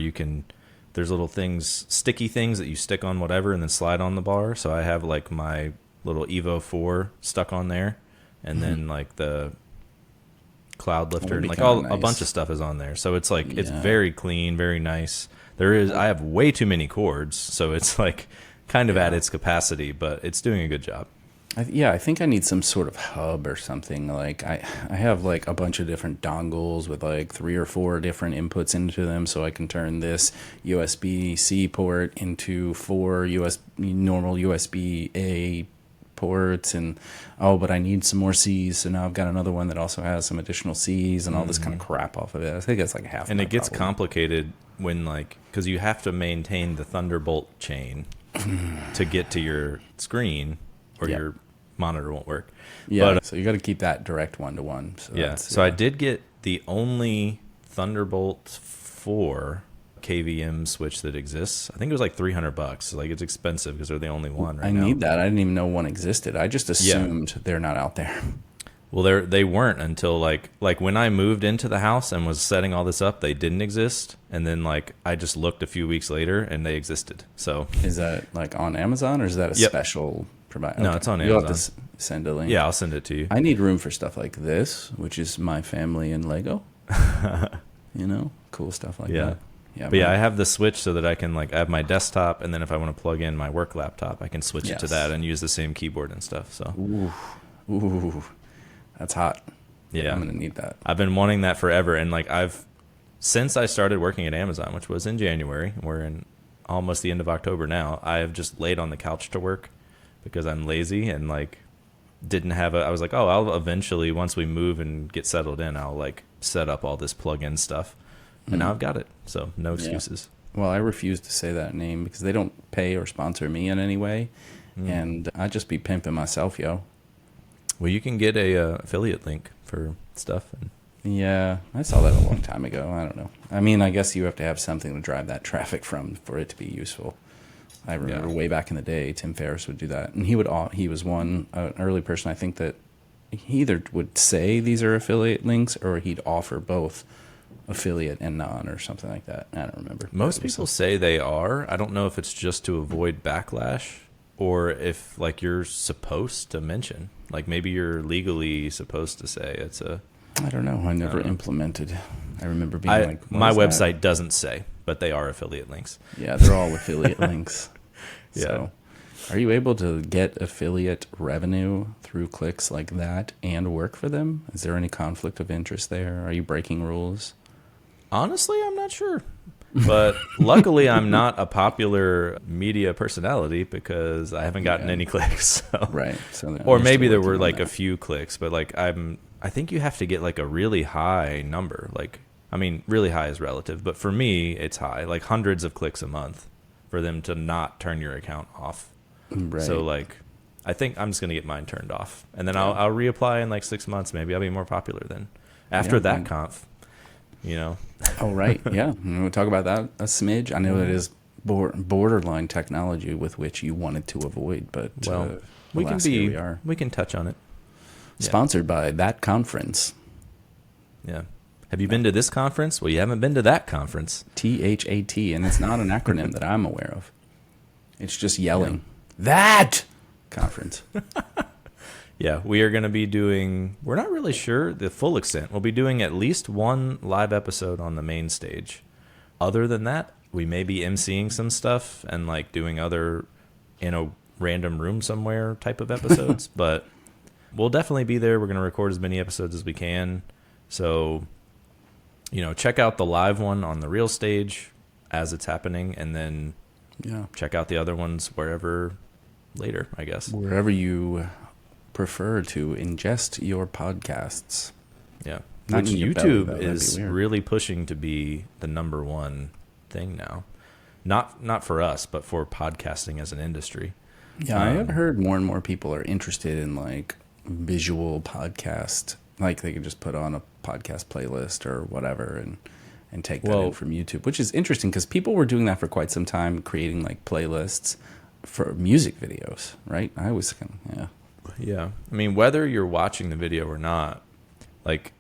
there's little things, sticky things that you stick on whatever and then slide on the bar. So I have like my little Evo 4 stuck on there, and then like the cloud lifter and like a bunch of stuff is on there. So it's like it's very clean, very nice. I have way too many cords, so it's like kind of at its capacity, but it's doing a good job. I think I need some sort of hub or something. Like I have like a bunch of different dongles with like 3 or 4 different inputs into them, so I can turn this USB-C port into 4 normal USB-A ports, and but I need some more C's, so now I've got another one that also has some additional C's and all this kind of crap off of it. I think it's like half. And it gets complicated when because you have to maintain the Thunderbolt chain to get to your screen, or your monitor won't work. Yeah, but, so you got to keep that direct 1-to-1. So I did get the only Thunderbolt 4 KVM switch that exists. I think it was like $300. So like it's expensive because they're the only one right now. I need that. I didn't even know one existed. I just assumed they're not out there. Well, they weren't until like when I moved into the house and was setting all this up, they didn't exist. And then like I just looked a few weeks later and they existed. So is that like on Amazon, or is that a special provider? No, it's on Amazon. You'll have to send a link. Yeah, I'll send it to you. I need room for stuff like this, which is my family and Lego. Cool stuff like that. Yeah, but I have the switch so that I can I have my desktop, and then if I want to plug in my work laptop, I can switch it to that and use the same keyboard and stuff. So, ooh, that's hot. Yeah, I'm gonna need that. I've been wanting that forever, and since I started working at Amazon, which was in January, we're in almost the end of October now. I have just laid on the couch to work because I'm lazy and didn't have I was like, oh, I'll eventually, once we move and get settled in, I'll set up all this plug-in stuff. And now I've got it, so no excuses. Well, I refuse to say that name because they don't pay or sponsor me in any way, and I'd just be pimping myself, yo. Well, you can get a affiliate link for stuff. Yeah, I saw that a long time ago. I don't know. I mean, I guess you have to have something to drive that traffic from for it to be useful. I remember way back in the day, Tim Ferriss would do that, and he was an early person, I think, that he either would say these are affiliate links or he'd offer both affiliate and non or something like that. I don't remember. Most people say they are. I don't know if it's just to avoid backlash or if you're supposed to mention, maybe you're legally supposed to say it's a. I don't know. I never implemented. I remember being my website doesn't say, but they are affiliate links. Yeah, they're all affiliate links. Yeah. So, are you able to get affiliate revenue through clicks like that and work for them? Is there any conflict of interest there? Are you breaking rules? Honestly, I'm not sure. But luckily, I'm not a popular media personality because I haven't gotten any clicks. So. Right. So or maybe there were a few clicks, but I think you have to get a really high number. I mean, really high is relative, but for me, it's high, like hundreds of clicks a month for them to not turn your account off. Right. So like, I think I'm just going to get mine turned off, and then I'll reapply in like 6 months. Maybe I'll be more popular then after that conf, you know? Oh, right. Yeah. We'll talk about that a smidge. I know it is borderline technology with which you wanted to avoid, but we can touch on it. Sponsored by that conference. Yeah. Have you been to this conference? Well, you haven't been to that conference. THAT, and it's not an acronym that I'm aware of. It's just yelling, that conference. Yeah, we are going to be doing, we're not really sure the full extent. We'll be doing at least one live episode on the main stage. Other than that, we may be emceeing some stuff and like doing other in a random room somewhere type of episodes, but we'll definitely be there. We're going to record as many episodes as we can. So, you know, check out the live one on the real stage as it's happening, and then check out the other ones wherever later, I guess. Wherever you prefer to ingest your podcasts. Yeah. Not Which YouTube belly, is really pushing to be the number one thing now. Not for us, but for podcasting as an industry. Yeah, I have heard more and more people are interested in like visual podcast. Like they can just put on a podcast playlist or whatever and take that in from YouTube, which is interesting because people were doing that for quite some time, creating like playlists for music videos, right? I was kind of, Yeah. I mean, whether you're watching the video or not, like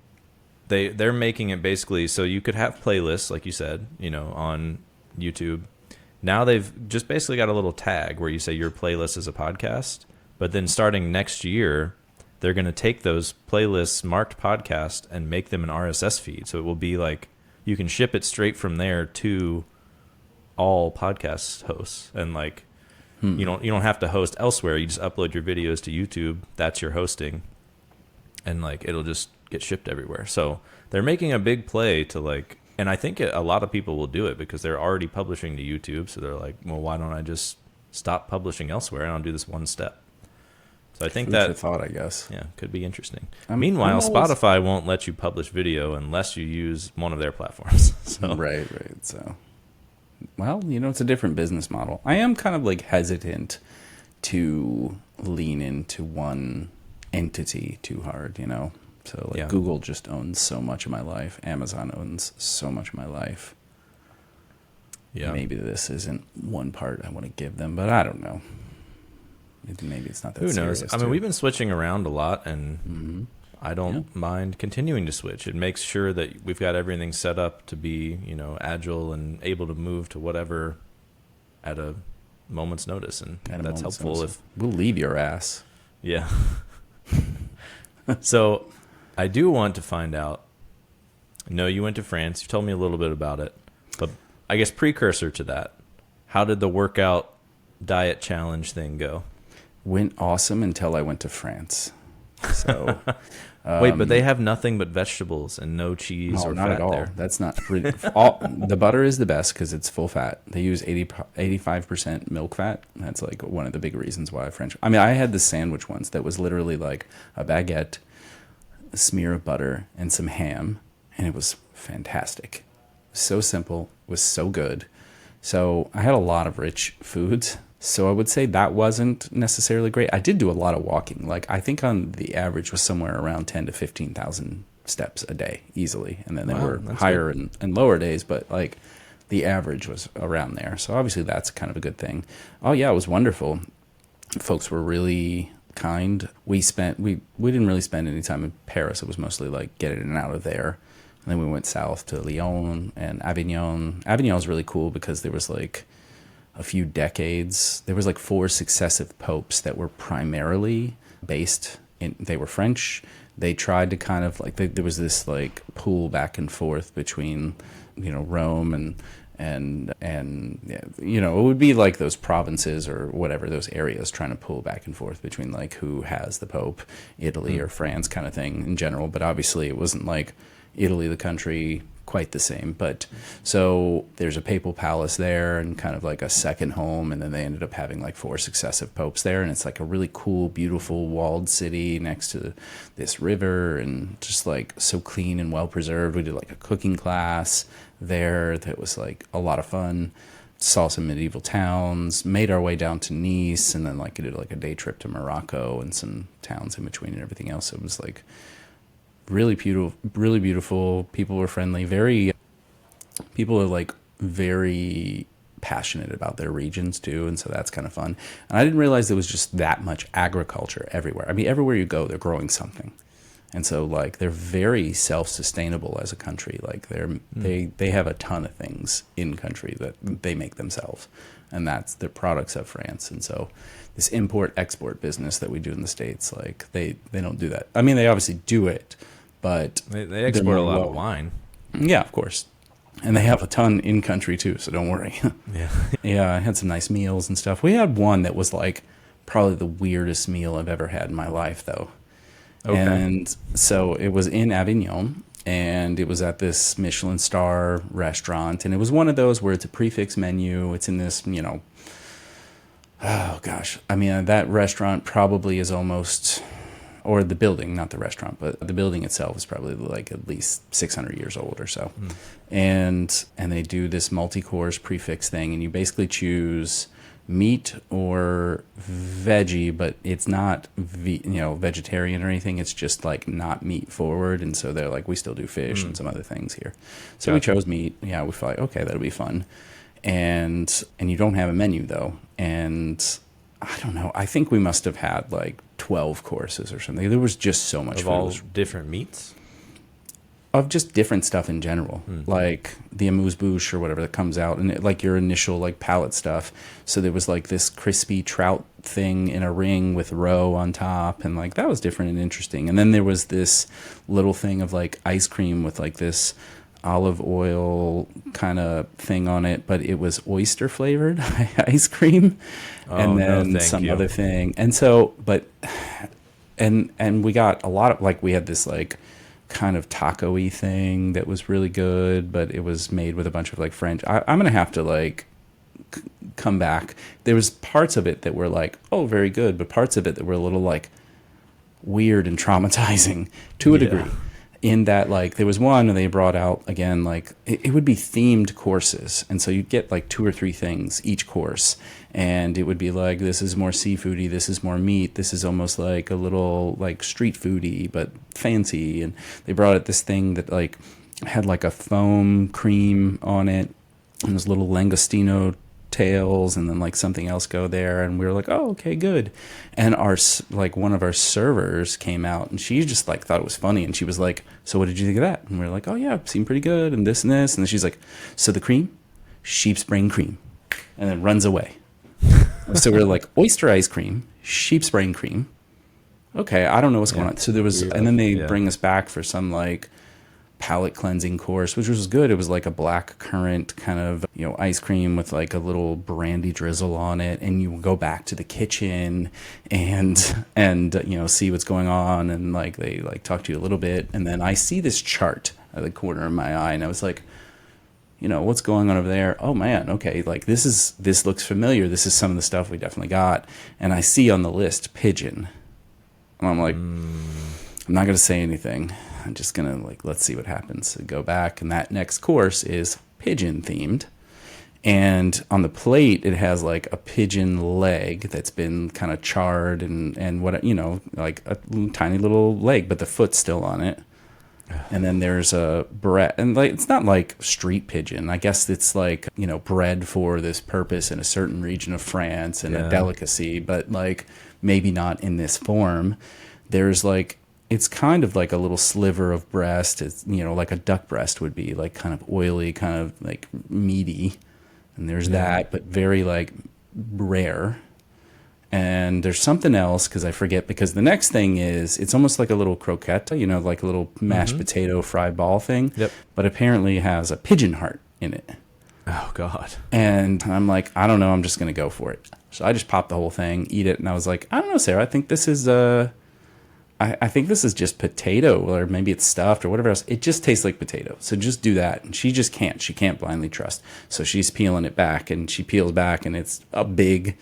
they're making it basically so you could have playlists, like you said, you know, on YouTube. Now they've just basically got a little tag where you say your playlist is a podcast, but then starting next year, they're going to take those playlists marked podcast and make them an RSS feed. So it will be like you can ship it straight from there to all podcast hosts, and like you don't have to host elsewhere. You just upload your videos to YouTube. That's your hosting, and like it'll just get shipped everywhere. So they're making a big play to like, and I think a lot of people will do it because they're already publishing to YouTube. So they're like, well, why don't I just stop publishing elsewhere and I'll do this one step? So I think that thought, I guess, could be interesting. Meanwhile, Spotify won't let you publish video unless you use one of their platforms. So. Right. So, well, you know, it's a different business model. I am kind of like hesitant to lean into one entity too hard, you know. So like Google just owns so much of my life. Amazon owns so much of my life. Yeah. Maybe this isn't one part I want to give them, but I don't know. Maybe it's not that serious. Who knows? I mean, we've been switching around a lot, and I don't mind continuing to switch. It makes sure that we've got everything set up to be, you know, agile and able to move to whatever at a moment's notice, and that's helpful. If we'll leave your ass. Yeah. So, I do want to find out. No, you went to France. You told me a little bit about it, but I guess precursor to that, how did the workout diet challenge thing go? Went awesome until I went to France. So wait, but they have nothing but vegetables and no cheese or not fat at all. there. That's not the butter is the best because it's full fat. They use 85% milk fat. That's like one of the big reasons why French. I mean, I had this sandwich once that was literally like a baguette, a smear of butter, and some ham, and it was fantastic. So simple, was so good. So I had a lot of rich foods. So I would say that wasn't necessarily great. I did do a lot of walking. Like I think on the average was somewhere around 10 to 15,000 steps a day easily. And then there were higher and lower days, but like the average was around there. So obviously that's kind of a good thing. Oh yeah, it was wonderful. Folks were really kind. We didn't really spend any time in Paris. It was mostly like get in and out of there. And then we went south to Lyon and Avignon. Avignon was really cool because there was like a few decades. There was like 4 successive popes that were primarily based in, they were French. They tried to kind of like, there was this like pull back and forth between, you know, Rome and you know, it would be like those provinces or whatever, those areas trying to pull back and forth between like who has the Pope, Italy or France kind of thing in general. But obviously it wasn't like Italy, the country, quite the same. But so there's a papal palace there and kind of like a second home, and then they ended up having like 4 successive popes there, and it's like a really cool, beautiful walled city next to this river, and just like so clean and well preserved. We did like a cooking class there that was like a lot of fun. Saw some medieval towns, made our way down to Nice, and then like did like a day trip to Morocco and some towns in between and everything else. It was like really beautiful, really beautiful. People were friendly. People are like very passionate about their regions too, and so that's kind of fun. And I didn't realize there was just that much agriculture everywhere. I mean, everywhere you go, they're growing something, and so like they're very self-sustainable as a country. Like they have a ton of things in country that they make themselves, and that's their products of France. And so this import-export business that we do in the States, like they don't do that. I mean, they obviously do it, but They export a lot of wine. Yeah, of course. And they have a ton in country too, so don't worry. Yeah. Yeah, I had some nice meals and stuff. We had one that was like probably the weirdest meal I've ever had in my life, though. Okay. And so it was in Avignon, and it was at this Michelin-Starred restaurant, and it was one of those where it's a prefix menu. It's in this, oh gosh. I mean, that restaurant probably is almost, or the building, not the restaurant, but the building itself is probably like at least 600 years old or so. And they do this multi-course prefix thing, and you basically choose meat or veggie, but it's not vegetarian or anything. It's just like not meat forward. And so they're like, we still do fish and some other things here. So we chose meat. Yeah, we felt like, okay, that'll be fun. And you don't have a menu though. And I don't know. I think we must have had like 12 courses or something. There was just so much of food. all different meats? Of just different stuff in general, like the amuse-bouche or whatever that comes out, and like your initial like palate stuff. So there was like this crispy trout thing in a ring with roe on top, and like that was different and interesting. And then there was this little thing of like ice cream with like this olive oil kind of thing on it, but it was oyster flavored ice cream, and then some other thing. And so, but and we got a lot of like, we had this like kind of taco-y thing that was really good, but it was made with a bunch of like French. I'm gonna have to like come back. There was parts of it that were like, oh, very good, but parts of it that were a little like weird and traumatizing to a degree. In that, like, there was one, and they brought out again, like it would be themed courses, and so you'd get like 2 or 3 things each course, and it would be like, this is more seafoody, this is more meat, this is almost like a little like street foody but fancy. And they brought out this thing that like had like a foam cream on it, and those little langostino tails, and then like something else go there, and we were like, oh, okay, good. And our like one of our servers came out, and she just like thought it was funny, and she was like, so what did you think of that? And we were like, oh yeah, it seemed pretty good, and this and this. And then she's like, so the cream, sheep's brain cream, and then runs away. So we're like, oyster ice cream, sheep's brain cream. Okay, I don't know what's going on. So there was, and then they bring us back for some like palate cleansing course, which was good. It was like a black currant kind of, ice cream with like a little brandy drizzle on it, and you go back to the kitchen and see what's going on, and like they like talk to you a little bit, and then I see this chart at the corner of my eye, and I was like, what's going on over there? Oh man, okay, like this looks familiar. This is some of the stuff we definitely got. And I see on the list pigeon, and I'm like, I'm not gonna say anything. I'm just gonna like, let's see what happens. So go back, and that next course is pigeon themed, and on the plate it has like a pigeon leg that's been kind of charred and what, like a tiny little leg, but the foot's still on it. And then there's a bread, and like it's not like street pigeon. I guess it's like bred for this purpose in a certain region of France and a delicacy, but like maybe not in this form. There's like, it's kind of like a little sliver of breast. It's, like a duck breast would be, like kind of oily, kind of like meaty. And there's that, but very like rare. And there's something else, because I forget, because the next thing is, it's almost like a little croquette, like a little mashed potato fried ball thing. Yep. But apparently it has a pigeon heart in it. Oh, God. And I'm like, I don't know, I'm just going to go for it. So I just popped the whole thing, eat it, and I was like, I don't know, Sarah, I think this is I think this is just potato, or maybe it's stuffed or whatever else. It just tastes like potato. So just do that. And she just can't. She can't blindly trust. So she's peeling it back, and she peels back, and it's a big,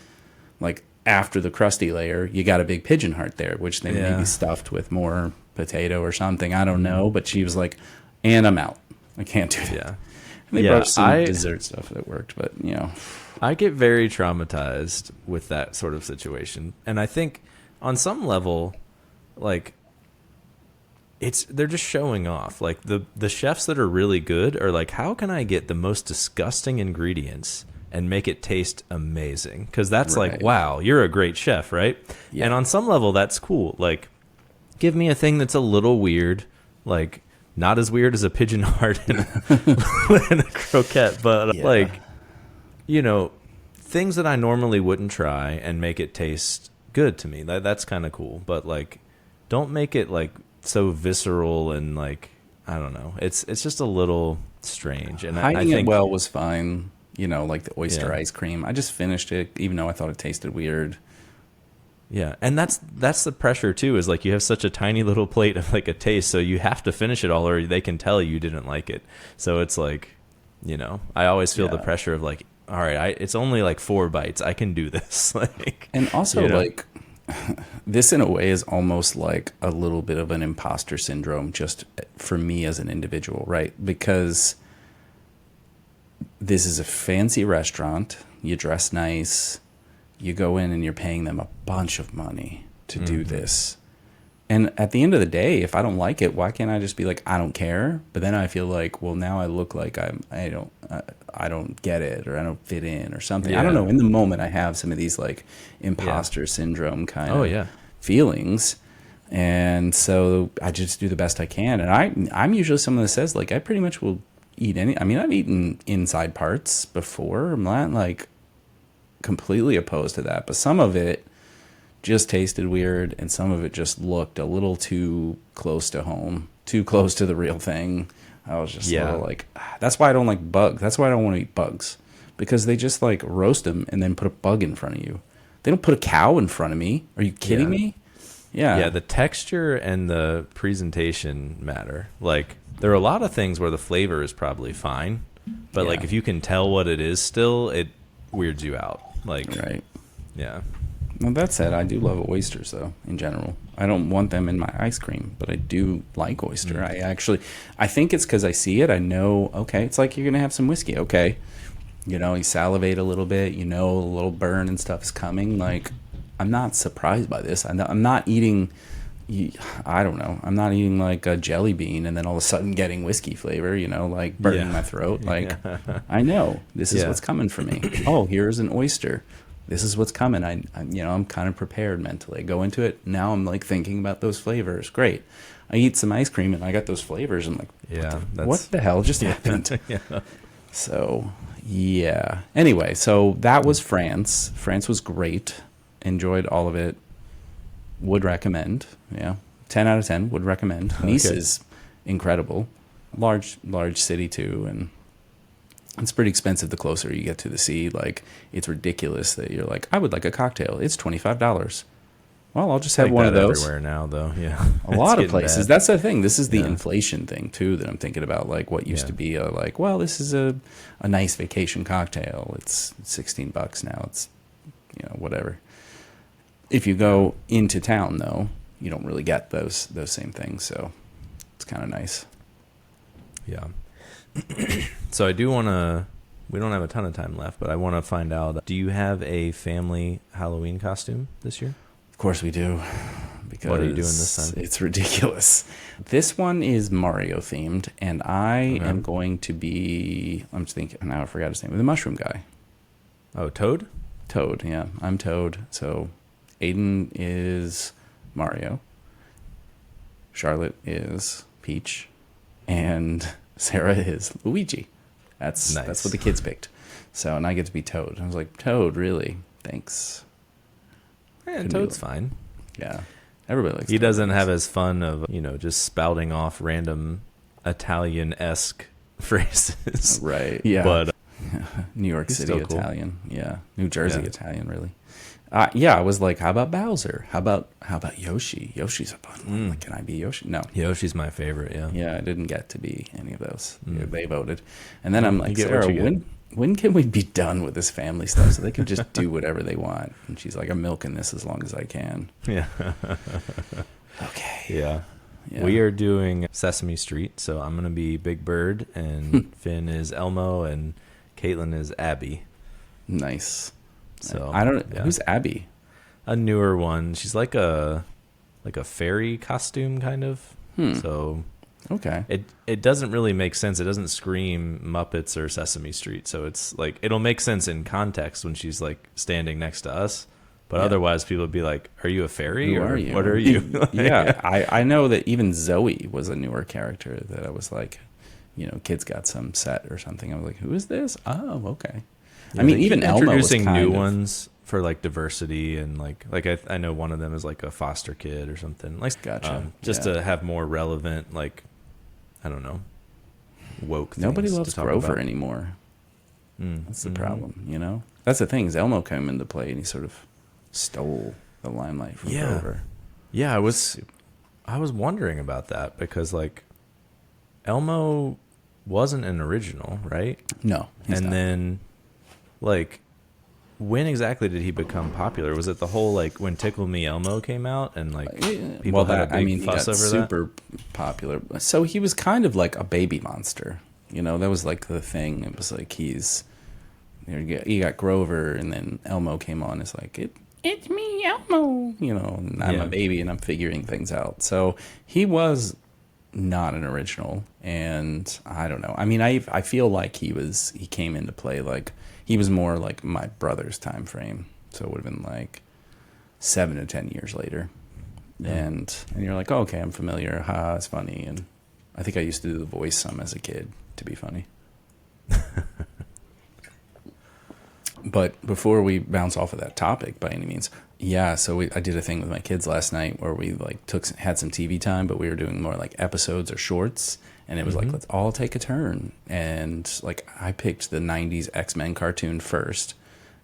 like after the crusty layer, you got a big pigeon heart there, which they maybe stuffed with more potato or something. I don't know. But she was like, and I'm out. I can't do that. Yeah. And they brought some dessert stuff that worked, but I get very traumatized with that sort of situation. And I think on some level, like, they're just showing off. Like the chefs that are really good are like, how can I get the most disgusting ingredients and make it taste amazing? Because that's like, wow, you're a great chef, right? Yeah. And on some level, that's cool. Like, give me a thing that's a little weird, like not as weird as a pigeon heart and a croquette, but like, things that I normally wouldn't try and make it taste good to me. That's kind of cool. But like, don't make it like so visceral and like, I don't know. It's just a little strange. And I think it well was fine. Like the oyster ice cream. I just finished it, even though I thought it tasted weird. Yeah, and that's the pressure too. Is like you have such a tiny little plate of like a taste, so you have to finish it all, or they can tell you didn't like it. So it's like, I always feel the pressure of like, all right, it's only like 4 bites. I can do this. Like, and also like, this in a way is almost like a little bit of an imposter syndrome, just for me as an individual, right? Because this is a fancy restaurant. You dress nice. You go in and you're paying them a bunch of money to do this. And at the end of the day, if I don't like it, why can't I just be like, I don't care? But then I feel like, well, now I look like I don't get it, or I don't fit in or something. I don't know. In the moment, I have some of these like imposter syndrome kind of feelings. And so I just do the best I can. And I'm usually someone that says like, I pretty much will eat I've eaten inside parts before. I'm not like completely opposed to that, but some of it just tasted weird, and some of it just looked a little too close to home, too close to the real thing. I was just a little like, that's why I don't like bugs. That's why I don't want to eat bugs, because they just like roast them and then put a bug in front of you. They don't put a cow in front of me. Are you kidding me? Yeah, the texture and the presentation matter. Like, there are a lot of things where the flavor is probably fine, but like if you can tell what it is still, it weirds you out. Like, yeah. Well, that said, I do love oysters, though, in general. I don't want them in my ice cream, but I do like oyster. I think it's because I see it. I know, okay, it's like you're going to have some whiskey. Okay. You salivate a little bit. A little burn and stuff is coming. Like, I'm not surprised by this. I'm not eating, I don't know. I'm not eating like a jelly bean and then all of a sudden getting whiskey flavor, like burning my throat. Like, I know this is what's coming for me. Oh, here's an oyster. This is what's coming. I'm kind of prepared mentally. I go into it. Now I'm like thinking about those flavors. Great. I eat some ice cream and I got those flavors. And like, what the hell just happened? So, yeah. Anyway, so that was France. France was great. Enjoyed all of it. Would recommend. Yeah. 10 out of 10. Would recommend. Nice is incredible. Large city too. And it's pretty expensive the closer you get to the sea. Like, it's ridiculous that you're like, I would like a cocktail. It's $25. Well, I'll just have one of those. Everywhere now, though. Yeah, a lot of places. Bad. That's the thing. This is the inflation thing too that I'm thinking about. Like, what used to be like, well, this is a nice vacation cocktail. It's $16 now. It's whatever. If you go into town, though, you don't really get those same things. So it's kind of nice. Yeah. So I do want to, we don't have a ton of time left, but I want to find out, do you have a family Halloween costume this year? Of course we do. Because what are you doing this time? It's ridiculous. This one is Mario themed, and I am going to be, I'm just thinking, now I forgot his name, the mushroom guy. Oh, Toad? Toad, yeah. I'm Toad. So Aiden is Mario. Charlotte is Peach. And Sarah is Luigi. That's what the kids picked. So, and I get to be Toad. I was like, Toad, really? Thanks. Yeah, Toad's fine. Yeah. Everybody likes He Toad. Doesn't have as fun of, just spouting off random Italian-esque phrases. Right. Yeah. But New York City Italian. Cool. Yeah. New Jersey Italian, really. Yeah, I was like, how about Bowser? How about Yoshi? Yoshi's a fun one. Like, can I be Yoshi? No. Yoshi's my favorite, yeah. Yeah, I didn't get to be any of those. Yeah, they voted. And then I'm like, get what Sarah, you get. when can we be done with this family stuff so they can just do whatever they want? And she's like, I'm milking this as long as I can. Yeah. Okay. Yeah. Yeah. We are doing Sesame Street, so I'm going to be Big Bird, and Finn is Elmo, and Caitlin is Abby. Nice. So I don't. yeah. Who's Abby? A newer one. She's like a fairy costume kind of. So Okay. it doesn't really make sense. It doesn't scream Muppets or Sesame Street. So it's like it'll make sense in context when she's like standing next to us. But otherwise, people would be like, "Are you a fairy? Who or are you? What are you?" Yeah, I know that even Zoe was a newer character that I was like, kids got some set or something. I was like, who is this? Oh, okay. Yeah, I mean, they even keep Elmo was introducing kind new of, ones for like diversity and like I know one of them is like a foster kid or something. Like Gotcha. just to have more relevant, like I don't know, woke. Nobody things loves to talk Grover about. anymore. That's the problem. That's the thing. Is Elmo came into play and he sort of stole the limelight from Grover. Yeah, I was wondering about that because like Elmo wasn't an original, right? No, he's not. Then like when exactly did he become popular? Was it the whole like when Tickle Me Elmo came out and like people had a big fuss over that? Super popular. So he was kind of like a baby monster. That was like the thing. It was like you got Grover, and then Elmo came on. It's like it's me, Elmo. And I'm a baby, and I'm figuring things out. So he was not an original, and I don't know. I mean, I feel like he came into play like he was more like my brother's time frame. So it would have been like 7 to 10 years later. And you're like, oh, okay, I'm familiar. Ha, it's funny. And I think I used to do the voice some as a kid to be funny. But before we bounce off of that topic by any means, so I did a thing with my kids last night where we like had some TV time, but we were doing more like episodes or shorts, and it was like, let's all take a turn. And like I picked the 90s X-Men cartoon first,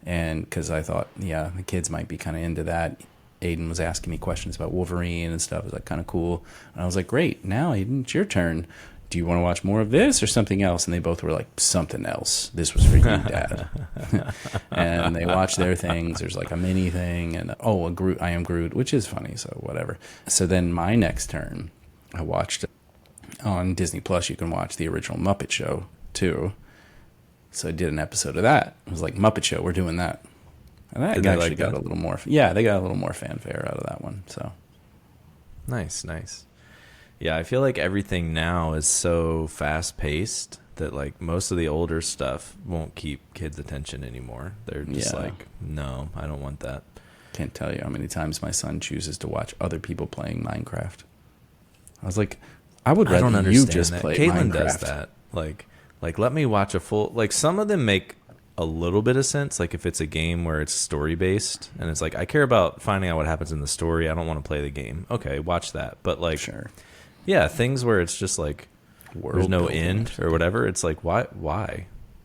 and because I thought, the kids might be kind of into that. Aiden was asking me questions about Wolverine and stuff. It was like kind of cool. And I was like, great, now Aiden, it's your turn. Do you want to watch more of this or something else? And they both were like, something else. This was for you, Dad. And they watched their things. There's like a mini thing and, a Groot, I Am Groot, which is funny, so whatever. So then my next turn, I watched on Disney Plus, you can watch the original Muppet Show too. So I did an episode of that. It was like, Muppet Show, we're doing that. And that actually got a little more, they got a little more fanfare out of that one. So Nice. Yeah, I feel like everything now is so fast-paced that, like, most of the older stuff won't keep kids' attention anymore. They're just like, no, I don't want that. Can't tell you how many times my son chooses to watch other people playing Minecraft. I was like, I would rather you just play Caitlin Minecraft. does that. Like, let me watch a full... Like, some of them make a little bit of sense, like if it's a game where it's story-based, and it's like, I care about finding out what happens in the story. I don't want to play the game. Okay, watch that. But, like... Sure. Yeah, things where it's just like there's no end or whatever. It's like why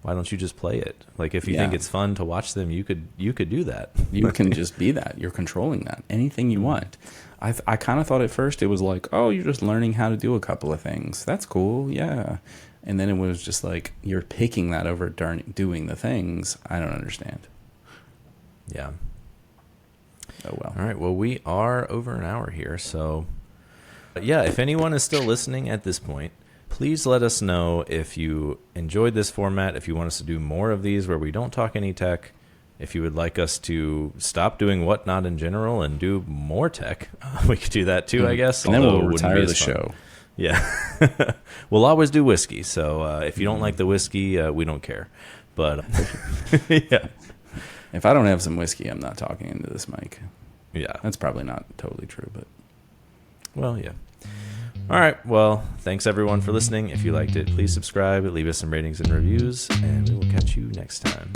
don't you just play it? Like if you think it's fun to watch them, you could do that. You can just be that. You're controlling that. Anything you want. I kind of thought at first it was like, oh, you're just learning how to do a couple of things. That's cool, yeah. And then it was just like you're picking that over doing the things. I don't understand. Yeah. Oh well. All right. Well, we are over an hour here, so. Yeah, if anyone is still listening at this point, please let us know if you enjoyed this format, if you want us to do more of these where we don't talk any tech, if you would like us to stop doing Whatnot in general and do more tech. We could do that too, I guess. And then we'll retire the show. Yeah. We'll always do whiskey, so if you don't like the whiskey, we don't care. But, yeah. If I don't have some whiskey, I'm not talking into this mic. Yeah. That's probably not totally true, but... Well, yeah. All right. Well, thanks everyone for listening. If you liked it, please subscribe, leave us some ratings and reviews, and we will catch you next time.